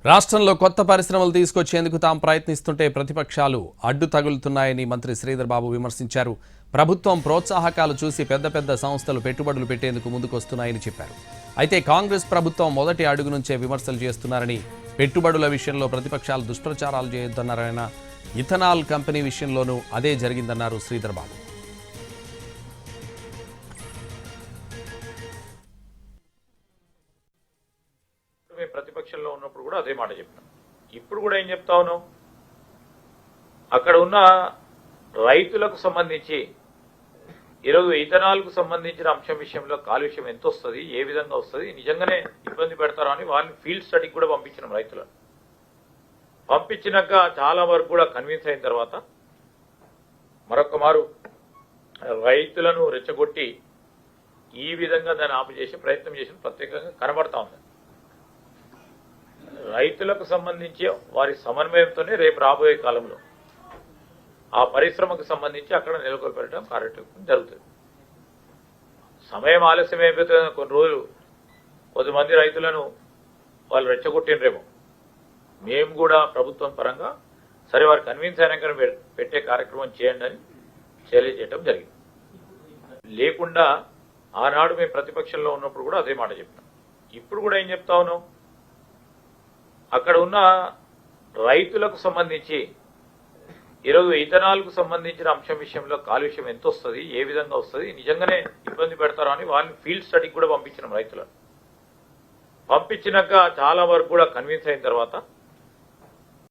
రాష్ట్రంలో కొత్త పరిశ్రమలు తీసుకొచ్చేందుకు తాము ప్రయత్నిస్తుంటే ప్రతిపక్షాలు అడ్డు తగులుతున్నాయని మంత్రి శ్రీధర్ బాబు విమర్శించారు. ప్రభుత్వం ప్రోత్సాహకాలు చూసి పెద్ద పెద్ద సంస్థలు పెట్టుబడులు పెట్టేందుకు ముందుకొస్తున్నాయని చెప్పారు. అయితే కాంగ్రెస్ ప్రభుత్వం మొదటి అడుగు నుంచే విమర్శలు చేస్తున్నారని, పెట్టుబడుల విషయంలో ప్రతిపక్షాలు దుష్ప్రచారాలు చేయొద్దన్నారాయన. ఇథనాల్ కంపెనీ విషయంలోనూ అదే జరిగిందన్నారు శ్రీధర్ బాబు. ప్రతిపక్షంలో ఉన్నప్పుడు కూడా అదే మాట చెప్పాం. ఇప్పుడు కూడా ఏం చెప్తా ఉన్నాం, అక్కడ ఉన్న రైతులకు సంబంధించి ఈరోజు ఇథనాల్కు సంబంధించిన అంశం విషయంలో కాలుష్యం ఎంత వస్తుంది, ఏ విధంగా వస్తుంది, నిజంగానే ఇబ్బంది పెడతారో అని వాళ్ళని ఫీల్డ్ స్టడీకి కూడా పంపించినాం. రైతులను పంపించినాక చాలా వరకు కూడా కన్విన్స్ అయిన తర్వాత మరొక మారు రైతులను రెచ్చగొట్టి ఈ విధంగా దాన్ని ఆపు చేసి ప్రయత్నం చేసిన ప్రత్యేకంగా కనబడతా ఉంది. రైతులకు సంబంధించి వారి సమన్వయంతోనే రేపు రాబోయే కాలంలో ఆ పరిశ్రమకు సంబంధించి అక్కడ నెలకొల్పెట్టడం కార్యక్రమం జరుగుతుంది. సమయం ఆలస్యం అయిపోతుంది. కొన్ని రోజులు కొద్దిమంది రైతులను వాళ్ళు రెచ్చగొట్టినరేమో. మేము కూడా ప్రభుత్వం పరంగా సరే వారు కన్విన్స్ అయినాక పెట్టే కార్యక్రమం చేయండి అని తెలియజేయడం జరిగింది. లేకుండా ఆనాడు మేము ప్రతిపక్షంలో ఉన్నప్పుడు కూడా అదే మాట చెప్పాం. ఇప్పుడు కూడా ఏం చెప్తా ఉన్నాం, అక్కడ ఉన్న రైతులకు సంబంధించి ఈరోజు ఇథనాల్కు సంబంధించిన అంశం విషయంలో కాలుష్యం ఎంత వస్తుంది, ఏ విధంగా వస్తుంది, నిజంగానే ఇబ్బంది పెడతారో అని వాళ్ళని ఫీల్డ్ స్టడీకి కూడా పంపించినాం. రైతులను పంపించినాక చాలా వరకు కూడా కన్విన్స్ అయిన తర్వాత